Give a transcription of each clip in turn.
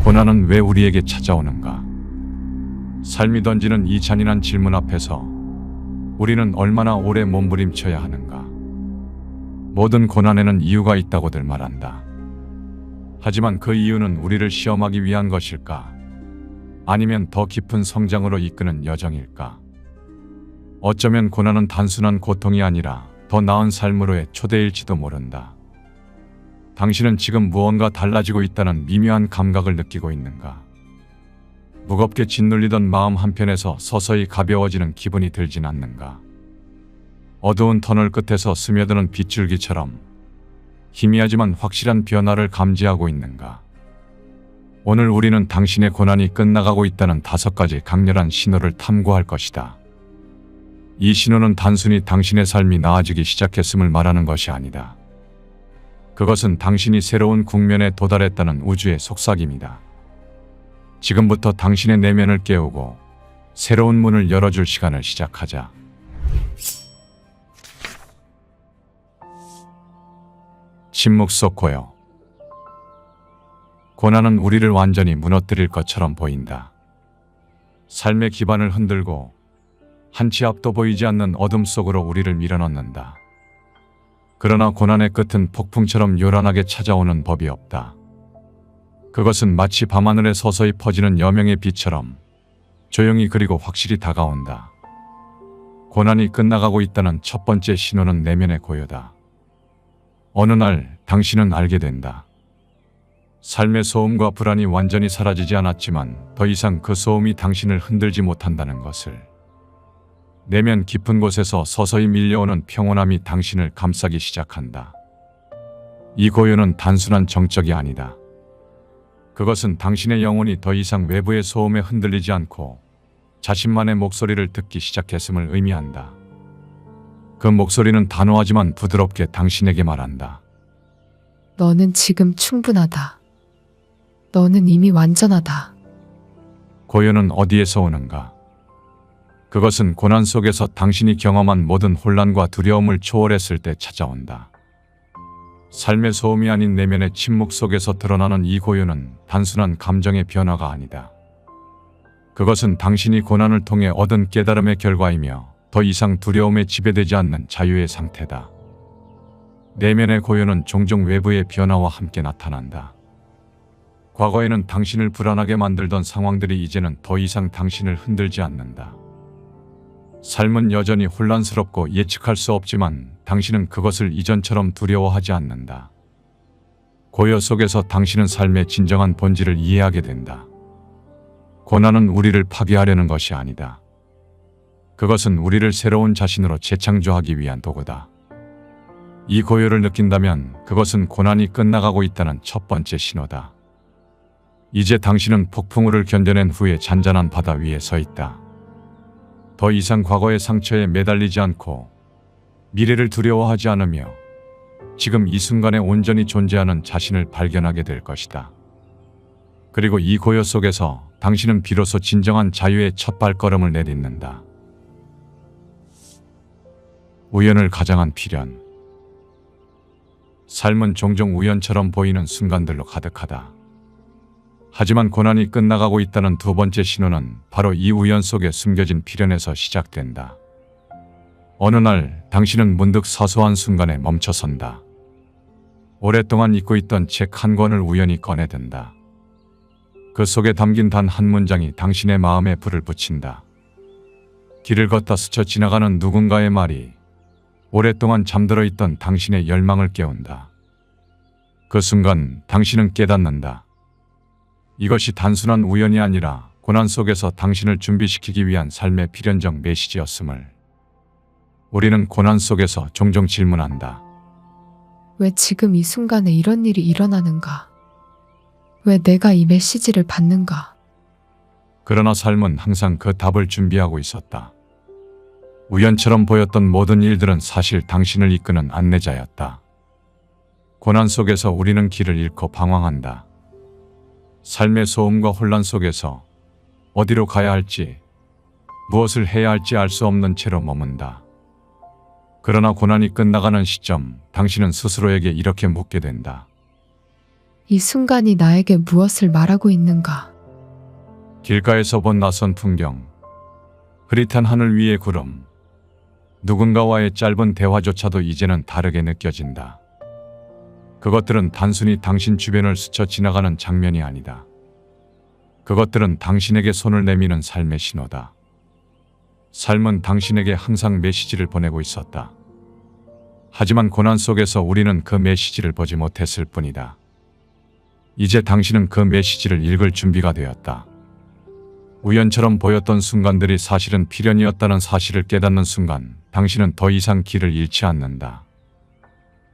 고난은 왜 우리에게 찾아오는가? 삶이 던지는 이 잔인한 질문 앞에서 우리는 얼마나 오래 몸부림쳐야 하는가? 모든 고난에는 이유가 있다고들 말한다. 하지만 그 이유는 우리를 시험하기 위한 것일까? 아니면 더 깊은 성장으로 이끄는 여정일까? 어쩌면 고난은 단순한 고통이 아니라 더 나은 삶으로의 초대일지도 모른다. 당신은 지금 무언가 달라지고 있다는 미묘한 감각을 느끼고 있는가? 무겁게 짓눌리던 마음 한편에서 서서히 가벼워지는 기분이 들진 않는가? 어두운 터널 끝에서 스며드는 빗줄기처럼 희미하지만 확실한 변화를 감지하고 있는가? 오늘 우리는 당신의 고난이 끝나가고 있다는 5가지 강렬한 신호를 탐구할 것이다. 이 신호는 단순히 당신의 삶이 나아지기 시작했음을 말하는 것이 아니다. 그것은 당신이 새로운 국면에 도달했다는 우주의 속삭임이다. 지금부터 당신의 내면을 깨우고 새로운 문을 열어줄 시간을 시작하자. 침묵 속 고요. 고난은 우리를 완전히 무너뜨릴 것처럼 보인다. 삶의 기반을 흔들고 한 치 앞도 보이지 않는 어둠 속으로 우리를 밀어넣는다. 그러나 고난의 끝은 폭풍처럼 요란하게 찾아오는 법이 없다. 그것은 마치 밤하늘에 서서히 퍼지는 여명의 빛처럼 조용히 그리고 확실히 다가온다. 고난이 끝나가고 있다는 첫 번째 신호는 내면의 고요다. 어느 날 당신은 알게 된다. 삶의 소음과 불안이 완전히 사라지지 않았지만 더 이상 그 소음이 당신을 흔들지 못한다는 것을. 내면 깊은 곳에서 서서히 밀려오는 평온함이 당신을 감싸기 시작한다. 이 고요는 단순한 정적이 아니다. 그것은 당신의 영혼이 더 이상 외부의 소음에 흔들리지 않고 자신만의 목소리를 듣기 시작했음을 의미한다. 그 목소리는 단호하지만 부드럽게 당신에게 말한다. 너는 지금 충분하다. 너는 이미 완전하다. 고요는 어디에서 오는가? 그것은 고난 속에서 당신이 경험한 모든 혼란과 두려움을 초월했을 때 찾아온다. 삶의 소음이 아닌 내면의 침묵 속에서 드러나는 이 고요는 단순한 감정의 변화가 아니다. 그것은 당신이 고난을 통해 얻은 깨달음의 결과이며 더 이상 두려움에 지배되지 않는 자유의 상태다. 내면의 고요는 종종 외부의 변화와 함께 나타난다. 과거에는 당신을 불안하게 만들던 상황들이 이제는 더 이상 당신을 흔들지 않는다. 삶은 여전히 혼란스럽고 예측할 수 없지만 당신은 그것을 이전처럼 두려워하지 않는다. 고요 속에서 당신은 삶의 진정한 본질을 이해하게 된다. 고난은 우리를 파괴하려는 것이 아니다. 그것은 우리를 새로운 자신으로 재창조하기 위한 도구다. 이 고요를 느낀다면 그것은 고난이 끝나가고 있다는 첫 번째 신호다. 이제 당신은 폭풍우를 견뎌낸 후에 잔잔한 바다 위에 서 있다. 더 이상 과거의 상처에 매달리지 않고 미래를 두려워하지 않으며 지금 이 순간에 온전히 존재하는 자신을 발견하게 될 것이다. 그리고 이 고요 속에서 당신은 비로소 진정한 자유의 첫 발걸음을 내딛는다. 우연을 가장한 필연. 삶은 종종 우연처럼 보이는 순간들로 가득하다. 하지만 고난이 끝나가고 있다는 두 번째 신호는 바로 이 우연 속에 숨겨진 필연에서 시작된다. 어느 날 당신은 문득 사소한 순간에 멈춰선다. 오랫동안 잊고 있던 책 한 권을 우연히 꺼내든다. 그 속에 담긴 단 한 문장이 당신의 마음에 불을 붙인다. 길을 걷다 스쳐 지나가는 누군가의 말이 오랫동안 잠들어 있던 당신의 열망을 깨운다. 그 순간 당신은 깨닫는다. 이것이 단순한 우연이 아니라 고난 속에서 당신을 준비시키기 위한 삶의 필연적 메시지였음을. 우리는 고난 속에서 종종 질문한다. 왜 지금 이 순간에 이런 일이 일어나는가? 왜 내가 이 메시지를 받는가? 그러나 삶은 항상 그 답을 준비하고 있었다. 우연처럼 보였던 모든 일들은 사실 당신을 이끄는 안내자였다. 고난 속에서 우리는 길을 잃고 방황한다. 삶의 소음과 혼란 속에서 어디로 가야 할지, 무엇을 해야 할지 알 수 없는 채로 머문다. 그러나 고난이 끝나가는 시점, 당신은 스스로에게 이렇게 묻게 된다. 이 순간이 나에게 무엇을 말하고 있는가? 길가에서 본 낯선 풍경, 흐릿한 하늘 위의 구름, 누군가와의 짧은 대화조차도 이제는 다르게 느껴진다. 그것들은 단순히 당신 주변을 스쳐 지나가는 장면이 아니다. 그것들은 당신에게 손을 내미는 삶의 신호다. 삶은 당신에게 항상 메시지를 보내고 있었다. 하지만 고난 속에서 우리는 그 메시지를 보지 못했을 뿐이다. 이제 당신은 그 메시지를 읽을 준비가 되었다. 우연처럼 보였던 순간들이 사실은 필연이었다는 사실을 깨닫는 순간 당신은 더 이상 길을 잃지 않는다.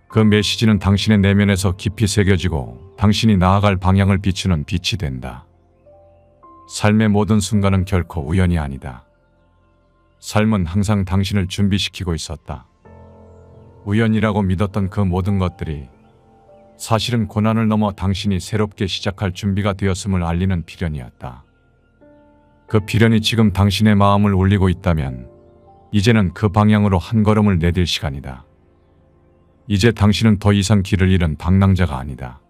그 메시지는 당신의 내면에서 깊이 새겨지고 당신이 나아갈 방향을 비추는 빛이 된다. 삶의 모든 순간은 결코 우연이 아니다. 삶은 항상 당신을 준비시키고 있었다. 우연이라고 믿었던 그 모든 것들이 사실은 고난을 넘어 당신이 새롭게 시작할 준비가 되었음을 알리는 필연이었다. 그 필연이 지금 당신의 마음을 울리고 있다면 이제는 그 방향으로 한 걸음을 내딜 시간이다. 이제 당신은 더 이상 길을 잃은 방랑자가 아니다.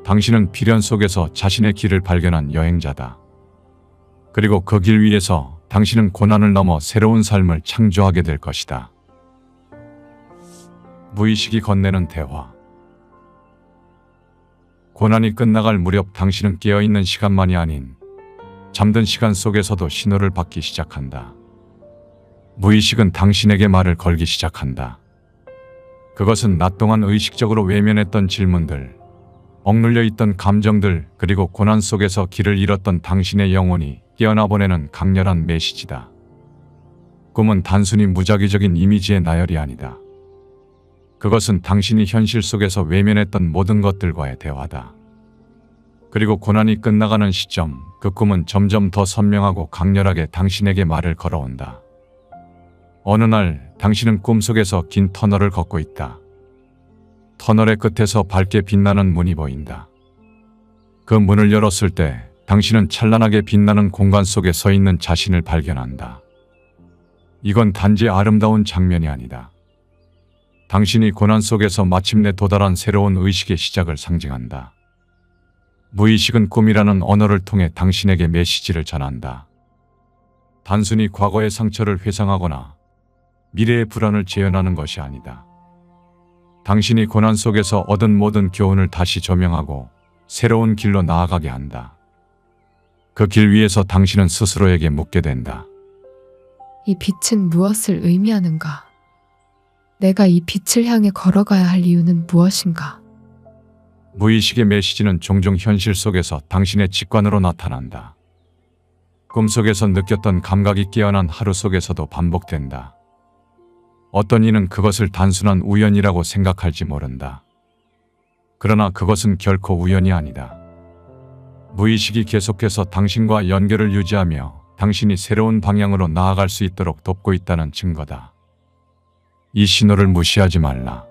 당신은 필연 속에서 자신의 길을 발견한 여행자다. 그리고 그 길 위에서 당신은 고난을 넘어 새로운 삶을 창조하게 될 것이다. 무의식이 건네는 대화. 고난이 끝나갈 무렵 당신은 깨어있는 시간만이 아닌 잠든 시간 속에서도 신호를 받기 시작한다. 무의식은 당신에게 말을 걸기 시작한다. 그것은 낮 동안 의식적으로 외면했던 질문들, 억눌려 있던 감정들, 그리고 고난 속에서 길을 잃었던 당신의 영혼이 깨어나 보내는 강렬한 메시지다. 꿈은 단순히 무작위적인 이미지의 나열이 아니다. 그것은 당신이 현실 속에서 외면했던 모든 것들과의 대화다. 그리고 고난이 끝나가는 시점, 그 꿈은 점점 더 선명하고 강렬하게 당신에게 말을 걸어온다. 어느 날 당신은 꿈속에서 긴 터널을 걷고 있다. 터널의 끝에서 밝게 빛나는 문이 보인다. 그 문을 열었을 때 당신은 찬란하게 빛나는 공간 속에 서 있는 자신을 발견한다. 이건 단지 아름다운 장면이 아니다. 당신이 고난 속에서 마침내 도달한 새로운 의식의 시작을 상징한다. 무의식은 꿈이라는 언어를 통해 당신에게 메시지를 전한다. 단순히 과거의 상처를 회상하거나 미래의 불안을 재현하는 것이 아니다. 당신이 고난 속에서 얻은 모든 교훈을 다시 조명하고 새로운 길로 나아가게 한다. 그 길 위에서 당신은 스스로에게 묻게 된다. 이 빛은 무엇을 의미하는가? 내가 이 빛을 향해 걸어가야 할 이유는 무엇인가? 무의식의 메시지는 종종 현실 속에서 당신의 직관으로 나타난다. 꿈속에서 느꼈던 감각이 깨어난 하루 속에서도 반복된다. 어떤 이는 그것을 단순한 우연이라고 생각할지 모른다. 그러나 그것은 결코 우연이 아니다. 무의식이 계속해서 당신과 연결을 유지하며 당신이 새로운 방향으로 나아갈 수 있도록 돕고 있다는 증거다. 이 신호를 무시하지 말라.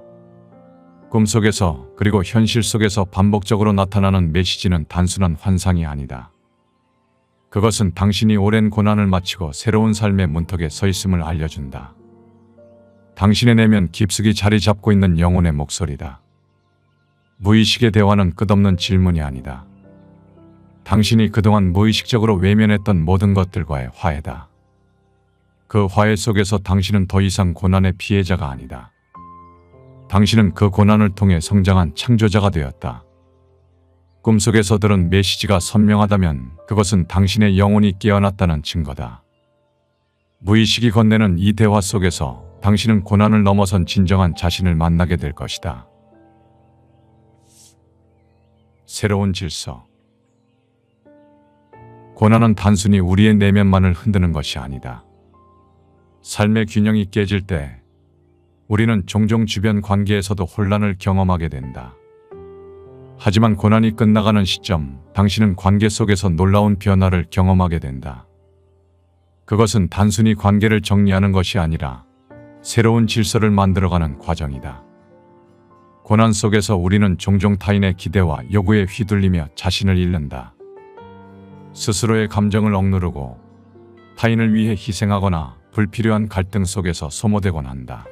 꿈속에서 그리고 현실 속에서 반복적으로 나타나는 메시지는 단순한 환상이 아니다. 그것은 당신이 오랜 고난을 마치고 새로운 삶의 문턱에 서 있음을 알려준다. 당신의 내면 깊숙이 자리 잡고 있는 영혼의 목소리다. 무의식의 대화는 끝없는 질문이 아니다. 당신이 그동안 무의식적으로 외면했던 모든 것들과의 화해다. 그 화해 속에서 당신은 더 이상 고난의 피해자가 아니다. 당신은 그 고난을 통해 성장한 창조자가 되었다. 꿈속에서 들은 메시지가 선명하다면 그것은 당신의 영혼이 깨어났다는 증거다. 무의식이 건네는 이 대화 속에서 당신은 고난을 넘어선 진정한 자신을 만나게 될 것이다. 새로운 질서. 고난은 단순히 우리의 내면만을 흔드는 것이 아니다. 삶의 균형이 깨질 때 우리는 종종 주변 관계에서도 혼란을 경험하게 된다. 하지만 고난이 끝나가는 시점, 당신은 관계 속에서 놀라운 변화를 경험하게 된다. 그것은 단순히 관계를 정리하는 것이 아니라 새로운 질서를 만들어가는 과정이다. 고난 속에서 우리는 종종 타인의 기대와 요구에 휘둘리며 자신을 잃는다. 스스로의 감정을 억누르고 타인을 위해 희생하거나 불필요한 갈등 속에서 소모되곤 한다.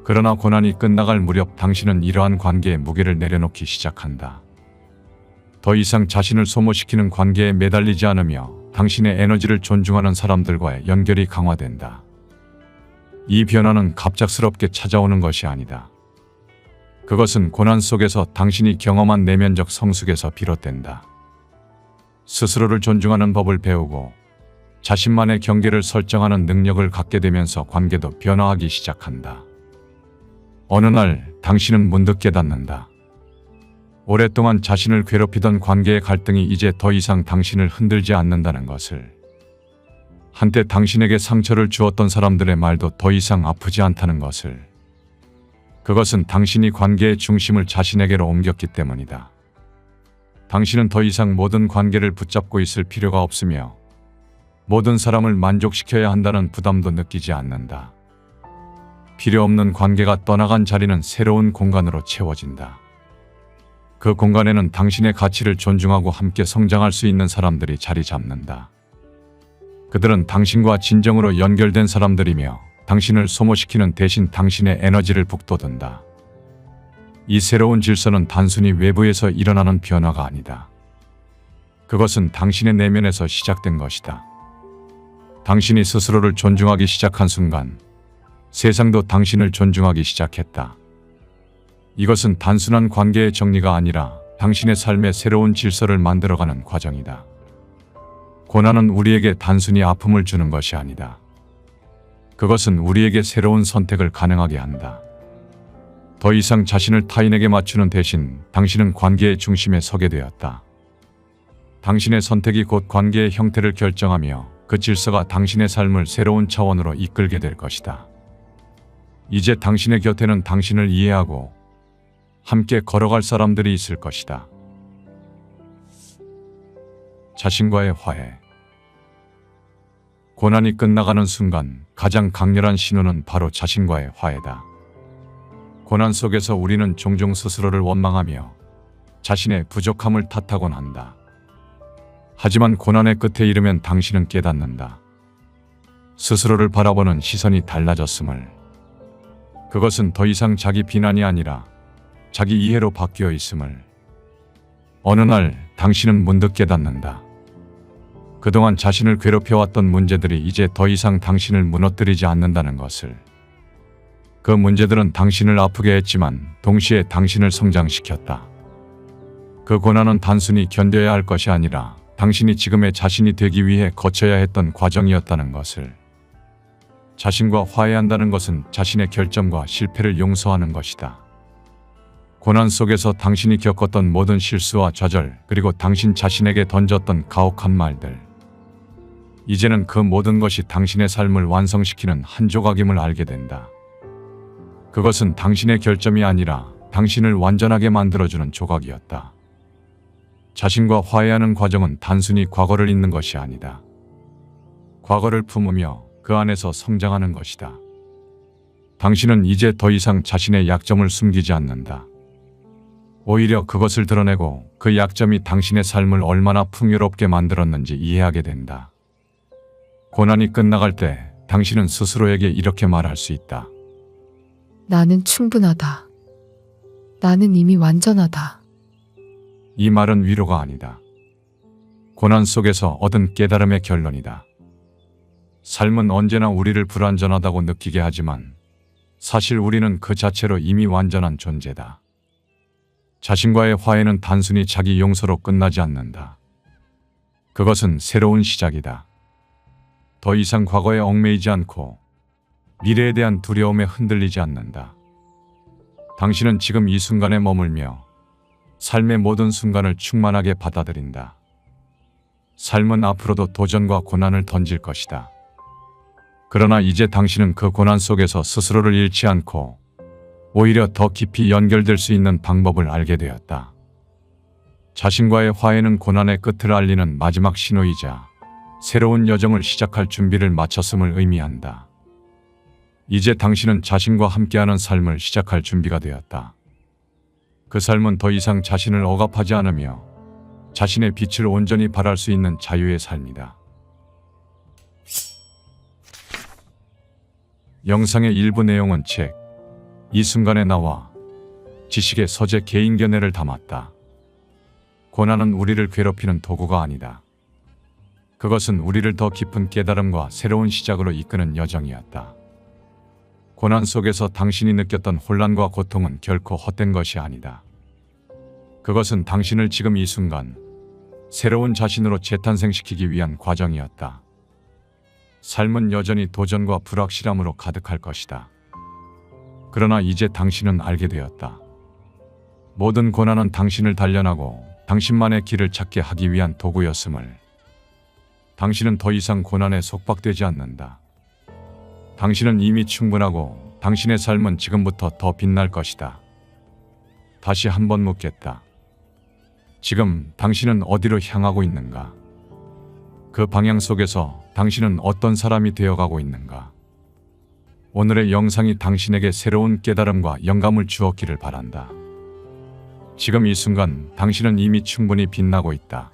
그러나 고난이 끝나갈 무렵 당신은 이러한 관계의 무게를 내려놓기 시작한다. 더 이상 자신을 소모시키는 관계에 매달리지 않으며 당신의 에너지를 존중하는 사람들과의 연결이 강화된다. 이 변화는 갑작스럽게 찾아오는 것이 아니다. 그것은 고난 속에서 당신이 경험한 내면적 성숙에서 비롯된다. 스스로를 존중하는 법을 배우고 자신만의 경계를 설정하는 능력을 갖게 되면서 관계도 변화하기 시작한다. 어느 날 당신은 문득 깨닫는다. 오랫동안 자신을 괴롭히던 관계의 갈등이 이제 더 이상 당신을 흔들지 않는다는 것을. 한때 당신에게 상처를 주었던 사람들의 말도 더 이상 아프지 않다는 것을. 그것은 당신이 관계의 중심을 자신에게로 옮겼기 때문이다. 당신은 더 이상 모든 관계를 붙잡고 있을 필요가 없으며 모든 사람을 만족시켜야 한다는 부담도 느끼지 않는다. 필요 없는 관계가 떠나간 자리는 새로운 공간으로 채워진다. 그 공간에는 당신의 가치를 존중하고 함께 성장할 수 있는 사람들이 자리 잡는다. 그들은 당신과 진정으로 연결된 사람들이며 당신을 소모시키는 대신 당신의 에너지를 북돋운다. 이 새로운 질서는 단순히 외부에서 일어나는 변화가 아니다. 그것은 당신의 내면에서 시작된 것이다. 당신이 스스로를 존중하기 시작한 순간 세상도 당신을 존중하기 시작했다. 이것은 단순한 관계의 정리가 아니라 당신의 삶의 새로운 질서를 만들어가는 과정이다. 고난은 우리에게 단순히 아픔을 주는 것이 아니다. 그것은 우리에게 새로운 선택을 가능하게 한다. 더 이상 자신을 타인에게 맞추는 대신 당신은 관계의 중심에 서게 되었다. 당신의 선택이 곧 관계의 형태를 결정하며 그 질서가 당신의 삶을 새로운 차원으로 이끌게 될 것이다. 이제 당신의 곁에는 당신을 이해하고 함께 걸어갈 사람들이 있을 것이다. 자신과의 화해. 고난이 끝나가는 순간 가장 강렬한 신호는 바로 자신과의 화해다. 고난 속에서 우리는 종종 스스로를 원망하며 자신의 부족함을 탓하곤 한다. 하지만 고난의 끝에 이르면 당신은 깨닫는다. 스스로를 바라보는 시선이 달라졌음을. 그것은 더 이상 자기 비난이 아니라 자기 이해로 바뀌어 있음을. 어느 날 당신은 문득 깨닫는다. 그동안 자신을 괴롭혀왔던 문제들이 이제 더 이상 당신을 무너뜨리지 않는다는 것을. 그 문제들은 당신을 아프게 했지만 동시에 당신을 성장시켰다. 그 고난은 단순히 견뎌야 할 것이 아니라 당신이 지금의 자신이 되기 위해 거쳐야 했던 과정이었다는 것을. 자신과 화해한다는 것은 자신의 결점과 실패를 용서하는 것이다. 고난 속에서 당신이 겪었던 모든 실수와 좌절, 그리고 당신 자신에게 던졌던 가혹한 말들. 이제는 그 모든 것이 당신의 삶을 완성시키는 한 조각임을 알게 된다. 그것은 당신의 결점이 아니라 당신을 완전하게 만들어주는 조각이었다. 자신과 화해하는 과정은 단순히 과거를 잊는 것이 아니다. 과거를 품으며 그 안에서 성장하는 것이다. 당신은 이제 더 이상 자신의 약점을 숨기지 않는다. 오히려 그것을 드러내고 그 약점이 당신의 삶을 얼마나 풍요롭게 만들었는지 이해하게 된다. 고난이 끝나갈 때 당신은 스스로에게 이렇게 말할 수 있다. 나는 충분하다. 나는 이미 완전하다. 이 말은 위로가 아니다. 고난 속에서 얻은 깨달음의 결론이다. 삶은 언제나 우리를 불완전하다고 느끼게 하지만 사실 우리는 그 자체로 이미 완전한 존재다. 자신과의 화해는 단순히 자기 용서로 끝나지 않는다. 그것은 새로운 시작이다. 더 이상 과거에 얽매이지 않고 미래에 대한 두려움에 흔들리지 않는다. 당신은 지금 이 순간에 머물며 삶의 모든 순간을 충만하게 받아들인다. 삶은 앞으로도 도전과 고난을 던질 것이다. 그러나 이제 당신은 그 고난 속에서 스스로를 잃지 않고 오히려 더 깊이 연결될 수 있는 방법을 알게 되었다. 자신과의 화해는 고난의 끝을 알리는 마지막 신호이자 새로운 여정을 시작할 준비를 마쳤음을 의미한다. 이제 당신은 자신과 함께하는 삶을 시작할 준비가 되었다. 그 삶은 더 이상 자신을 억압하지 않으며 자신의 빛을 온전히 발할 수 있는 자유의 삶이다. 영상의 일부 내용은 책, 이 순간에 나와 지식의 서재 개인 견해를 담았다. 고난은 우리를 괴롭히는 도구가 아니다. 그것은 우리를 더 깊은 깨달음과 새로운 시작으로 이끄는 여정이었다. 고난 속에서 당신이 느꼈던 혼란과 고통은 결코 헛된 것이 아니다. 그것은 당신을 지금 이 순간 새로운 자신으로 재탄생시키기 위한 과정이었다. 삶은 여전히 도전과 불확실함으로 가득할 것이다. 그러나 이제 당신은 알게 되었다. 모든 고난은 당신을 단련하고 당신만의 길을 찾게 하기 위한 도구였음을. 당신은 더 이상 고난에 속박되지 않는다. 당신은 이미 충분하고 당신의 삶은 지금부터 더 빛날 것이다. 다시 한번 묻겠다. 지금 당신은 어디로 향하고 있는가? 그 방향 속에서 당신은 어떤 사람이 되어가고 있는가? 오늘의 영상이 당신에게 새로운 깨달음과 영감을 주었기를 바란다. 지금 이 순간 당신은 이미 충분히 빛나고 있다.